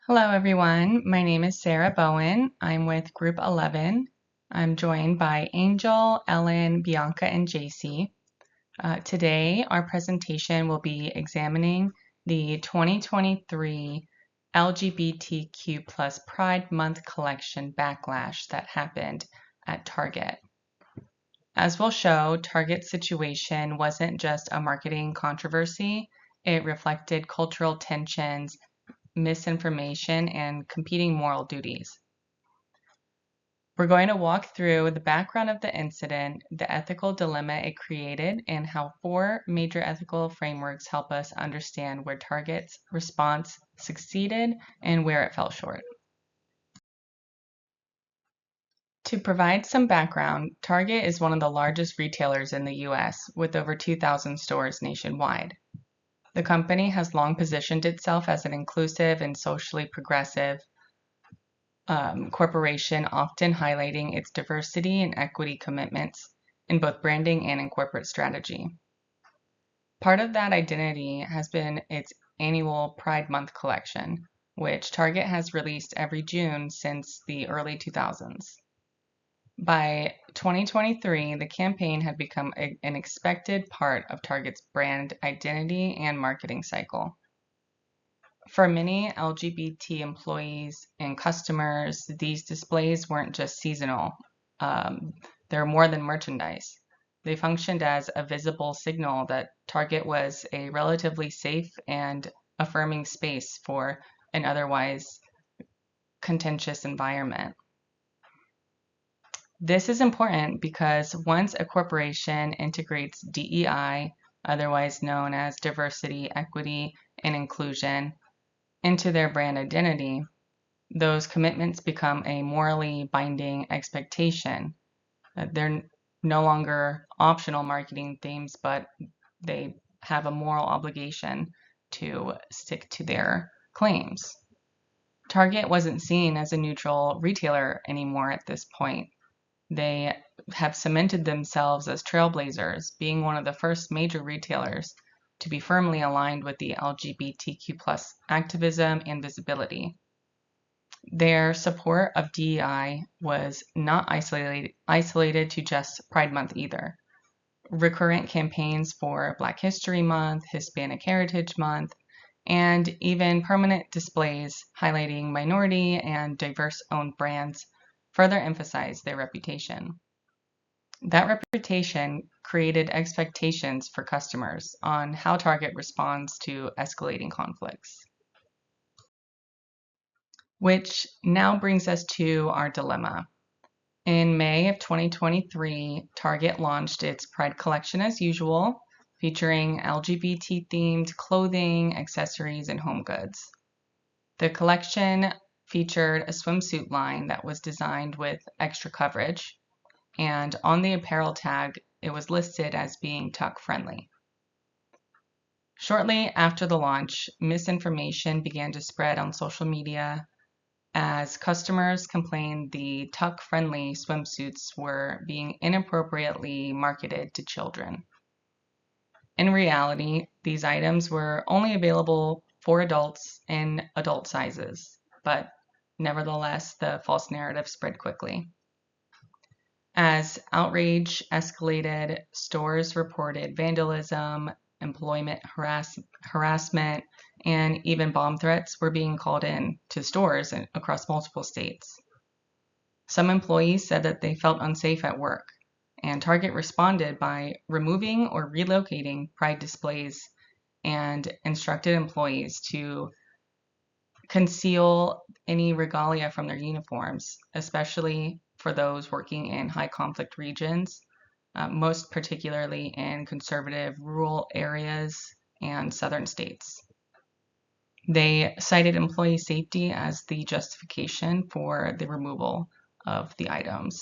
Hello, everyone. My name is Sarah Bowen. I'm with Group 11. I'm joined by Angel, Ellen, Bianca, and JC. Today, our presentation will be examining the 2023 LGBTQ plus Pride Month collection backlash that happened at Target. As we'll show, Target's situation wasn't just a marketing controversy. It reflected cultural tensions, misinformation, and competing moral duties. We're going to walk through the background of the incident, the ethical dilemma it created, and how 4 major ethical frameworks help us understand where Target's response succeeded and where it fell short. To provide some background, Target is one of the largest retailers in the US with over 2,000 stores nationwide. The company has long positioned itself as an inclusive and socially progressive corporation, often highlighting its diversity and equity commitments in both branding and in corporate strategy. Part of that identity has been its annual Pride Month collection, which Target has released every June since the early 2000s. By 2023, the campaign had become an expected part of Target's brand identity and marketing cycle. For many LGBT employees and customers, these displays weren't just seasonal. They're more than merchandise. They functioned as a visible signal that Target was a relatively safe and affirming space for an otherwise contentious environment. This is important because once a corporation integrates DEI, otherwise known as diversity, equity, and inclusion, into their brand identity, those commitments become a morally binding expectation. They're no longer optional marketing themes, but they have a moral obligation to stick to their claims. Target wasn't seen as a neutral retailer anymore at this point. They have cemented themselves as trailblazers, being one of the first major retailers to be firmly aligned with the LGBTQ plus activism and visibility. Their support of DEI was not isolated to just Pride Month either. Recurrent campaigns for Black History Month, Hispanic Heritage Month, and even permanent displays highlighting minority and diverse-owned brands further emphasized their reputation. That reputation created expectations for customers on how Target responds to escalating conflicts. Which now brings us to our dilemma. In May of 2023, Target launched its Pride collection as usual, featuring LGBT-themed clothing, accessories, and home goods. The collection featured a swimsuit line that was designed with extra coverage, and on the apparel tag, it was listed as being tuck-friendly. Shortly after the launch, misinformation began to spread on social media as customers complained the tuck-friendly swimsuits were being inappropriately marketed to children. In reality, these items were only available for adults in adult sizes, but nevertheless, the false narrative spread quickly. As outrage escalated, stores reported vandalism, employment harassment, and even bomb threats were being called in to stores across multiple states. Some employees said that they felt unsafe at work, and Target responded by removing or relocating Pride displays and instructed employees to conceal any regalia from their uniforms, especially for those working in high conflict regions, most particularly in conservative rural areas and southern states. They cited employee safety as the justification for the removal of the items.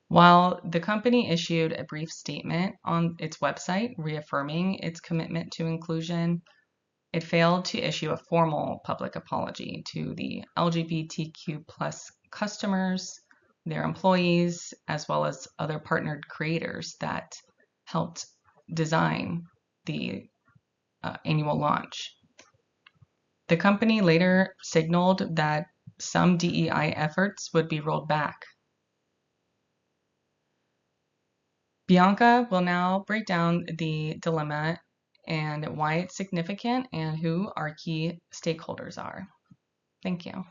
While the company issued a brief statement on its website reaffirming its commitment to inclusion, it failed to issue a formal public apology to the LGBTQ plus customers, their employees, as well as other partnered creators that helped design the annual launch. The company later signaled that some DEI efforts would be rolled back. Bianca will now break down the dilemma and why it's significant and who our key stakeholders are. Thank you.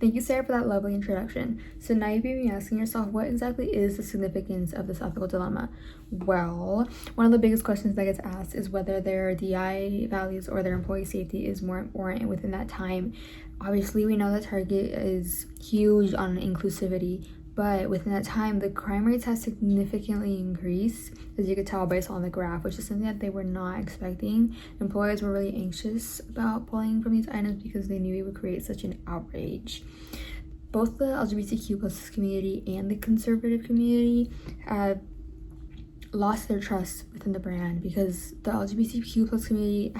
Thank you, Sarah, for that lovely introduction. So now you may be asking yourself, what exactly is the significance of this ethical dilemma? Well, one of the biggest questions that gets asked is whether their DI values or their employee safety is more important within that time. Obviously, we know that Target is huge on inclusivity, but within that time, the crime rates have significantly increased, as you could tell based on the graph, which is something that they were not expecting. Employers were really anxious about pulling from these items because they knew it would create such an outrage. Both the LGBTQ plus community and the conservative community have lost their trust within the brand because the LGBTQ plus community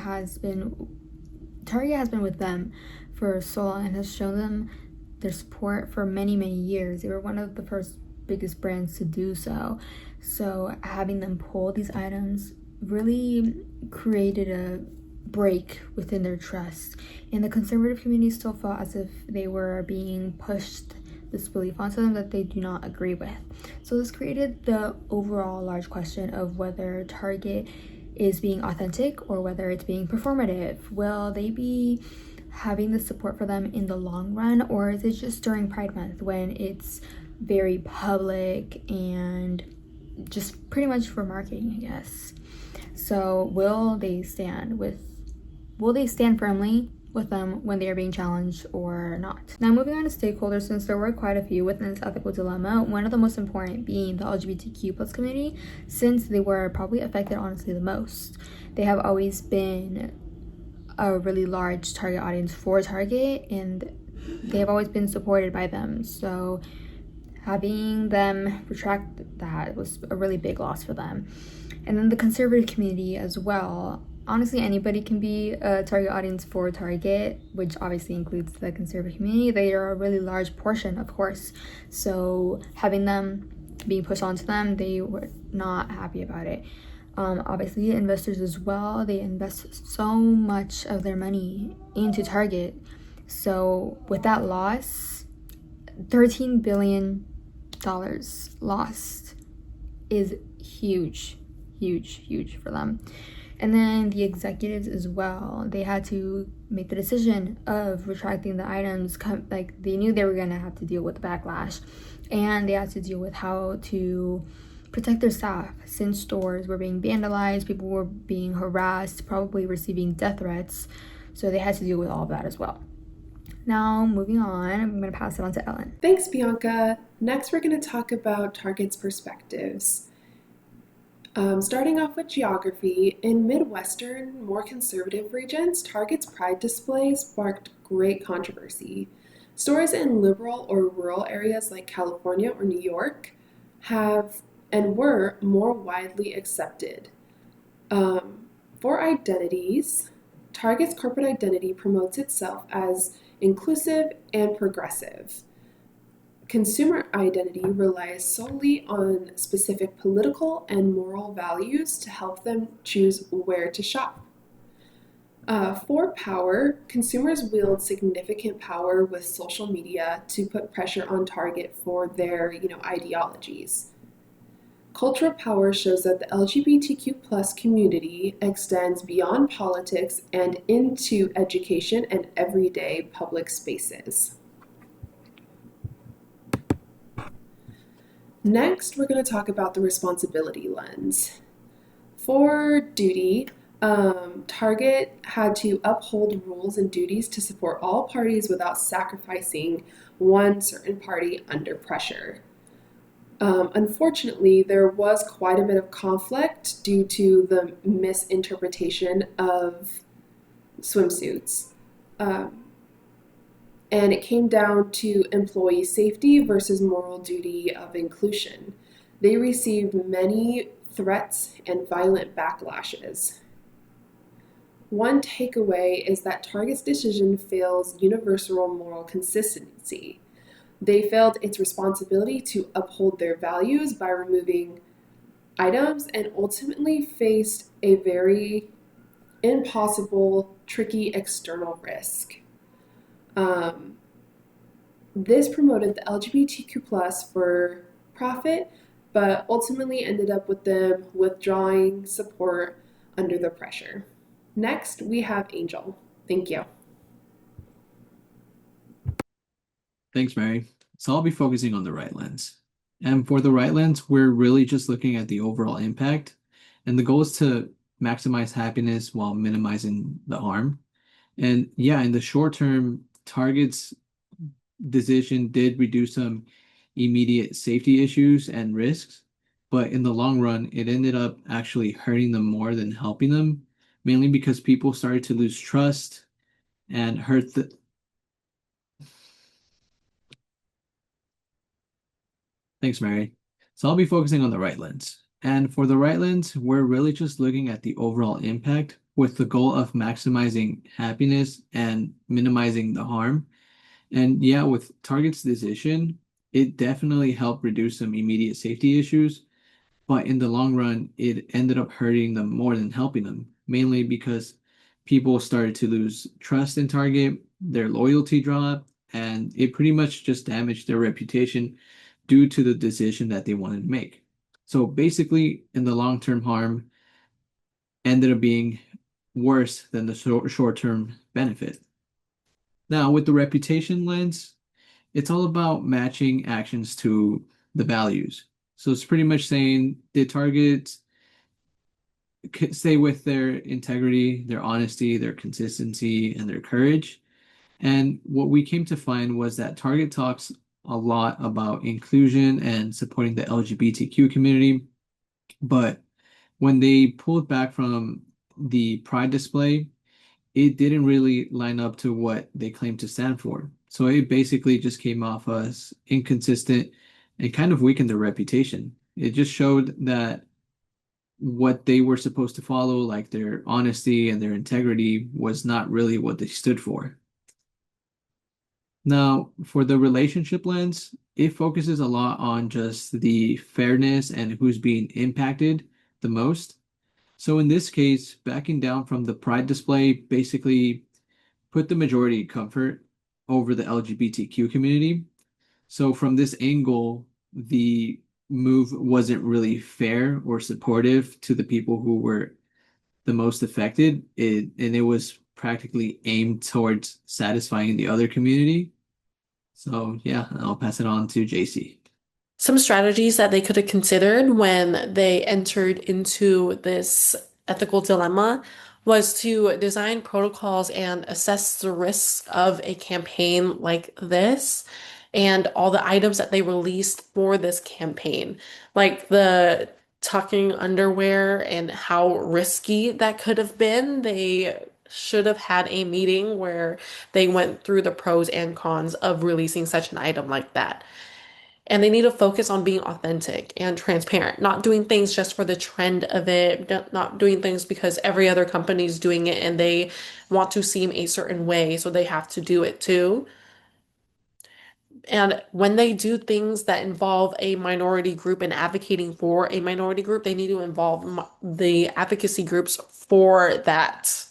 Target has been with them for so long and has shown them their support for many years. They were one of the first biggest brands to do so. So having them pull these items really created a break within their trust. And the conservative community still felt as if they were being pushed this belief onto them that they do not agree with. So this created the overall large question of whether Target is being authentic or whether it's being performative. Will they be having the support for them in the long run, or is it just during Pride Month when it's very public and just pretty much for marketing, I guess? So will they stand firmly with them when they are being challenged or not? Now moving on to stakeholders, since there were quite a few within this ethical dilemma, one of the most important being the LGBTQ plus community, since they were probably affected honestly the most. They have always been a really large target audience for Target, and they have always been supported by them. So having them retract that was a really big loss for them. And then the conservative community as well. Honestly, anybody can be a target audience for Target, which obviously includes the conservative community. They are a really large portion, of course. So having them being pushed onto them, they were not happy about it. Obviously, investors as well, they invest so much of their money into Target. So with that loss, $13 billion lost is huge for them. And then the executives as well, they had to make the decision of retracting the items. Like, they knew they were gonna have to deal with the backlash, and they had to deal with how to protect their staff since stores were being vandalized, people were being harassed, probably receiving death threats. So they had to deal with all of that as well. Now, moving on, I'm going to pass it on to Ellen. Thanks, Bianca. Next, we're going to talk about Target's perspectives. Starting off with geography, in Midwestern, more conservative regions, Target's Pride displays sparked great controversy. Stores in liberal or rural areas like California or New York have and were more widely accepted. For identities, Target's corporate identity promotes itself as inclusive and progressive. Consumer identity relies solely on specific political and moral values to help them choose where to shop. For power, consumers wield significant power with social media to put pressure on Target for their, ideologies. Cultural power shows that the LGBTQ plus community extends beyond politics and into education and everyday public spaces. Next, we're going to talk about the responsibility lens. For duty, Target had to uphold rules and duties to support all parties without sacrificing one certain party under pressure. Unfortunately, there was quite a bit of conflict due to the misinterpretation of swimsuits. And it came down to employee safety versus moral duty of inclusion. They received many threats and violent backlashes. One takeaway is that Target's decision fails universal moral consistency. They failed its responsibility to uphold their values by removing items and ultimately faced a very impossible, tricky external risk. Um, this promoted the LGBTQ plus for profit, but ultimately ended up with them withdrawing support under the pressure. Next, we have Angel. Thank you. Thanks, Mary. So I'll be focusing on the right lens. And for the right lens, we're really just looking at the overall impact. And the goal is to maximize happiness while minimizing the harm. And yeah, in the short term, Target's decision did reduce some immediate safety issues and risks. But in the long run, it ended up actually hurting them more than helping them, mainly because people started to lose trust and hurt the, Thanks, Mary. So I'll be focusing on the right lens. And for the right lens, we're really just looking at the overall impact with the goal of maximizing happiness and minimizing the harm. And yeah, with Target's decision, it definitely helped reduce some immediate safety issues, but in the long run, it ended up hurting them more than helping them, mainly because people started to lose trust in Target, their loyalty dropped, and it pretty much just damaged their reputation due to the decision that they wanted to make. So basically, in the long term, harm ended up being worse than the short term benefit. Now, with the reputation lens, it's all about matching actions to the values. So it's pretty much saying, did Target stay with their integrity, their honesty, their consistency, and their courage? And what we came to find was that Target talks a lot about inclusion and supporting the LGBTQ community, but when they pulled back from the Pride display, it didn't really line up to what they claimed to stand for. So it basically just came off as inconsistent and kind of weakened their reputation. It just showed that what they were supposed to follow, like their honesty and their integrity, was not really what they stood for. Now, for the relationship lens, it focuses a lot on just the fairness and who's being impacted the most. So in this case, backing down from the Pride display basically put the majority comfort over the LGBTQ community. So from this angle, the move wasn't really fair or supportive to the people who were the most affected. And it was practically aimed towards satisfying the other community. So yeah, I'll pass it on to JC. Some strategies that they could have considered when they entered into this ethical dilemma was to design protocols and assess the risks of a campaign like this and all the items that they released for this campaign, like the tucking underwear and how risky that could have been. They should have had a meeting where they went through the pros and cons of releasing such an item like that. And they need to focus on being authentic and transparent, not doing things just for the trend of it, not doing things because every other company is doing it and they want to seem a certain way, so they have to do it too. And when they do things that involve a minority group and advocating for a minority group, they need to involve the advocacy groups for that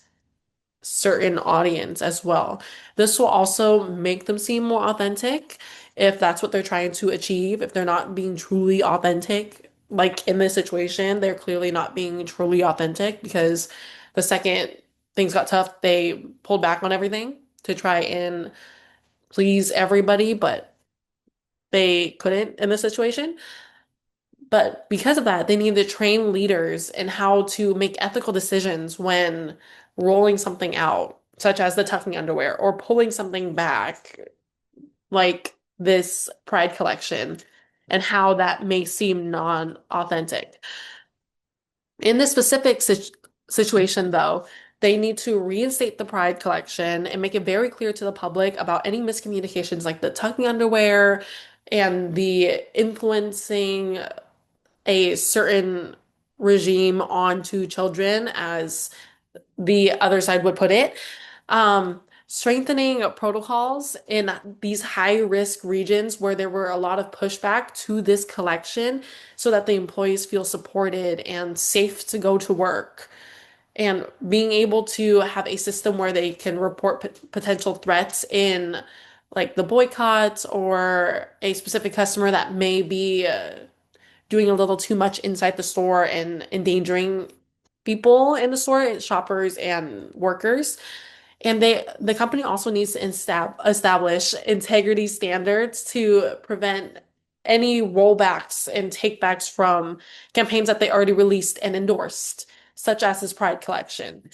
certain audience as well. This will also make them seem more authentic if that's what they're trying to achieve. If they're not being truly authentic, like in this situation, they're clearly not being truly authentic because the second things got tough, they pulled back on everything to try and please everybody, but they couldn't in this situation. But because of that, they need to train leaders in how to make ethical decisions when rolling something out, such as the tucking underwear, or pulling something back, like this Pride collection, and how that may seem non-authentic. In this specific situation, though, they need to reinstate the Pride collection and make it very clear to the public about any miscommunications like the tucking underwear and the influencing a certain regime onto children, as the other side would put it. Strengthening protocols in these high risk regions where there were a lot of pushback to this collection so that the employees feel supported and safe to go to work. and being able to have a system where they can report potential threats in like the boycotts or a specific customer that may be doing a little too much inside the store and endangering people in the store, shoppers and workers. And the company also needs to establish integrity standards to prevent any rollbacks and takebacks from campaigns that they already released and endorsed, such as this Pride collection.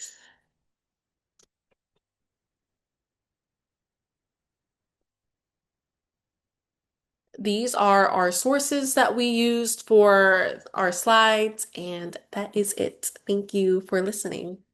These are our sources that we used for our slides, and that is it. Thank you for listening.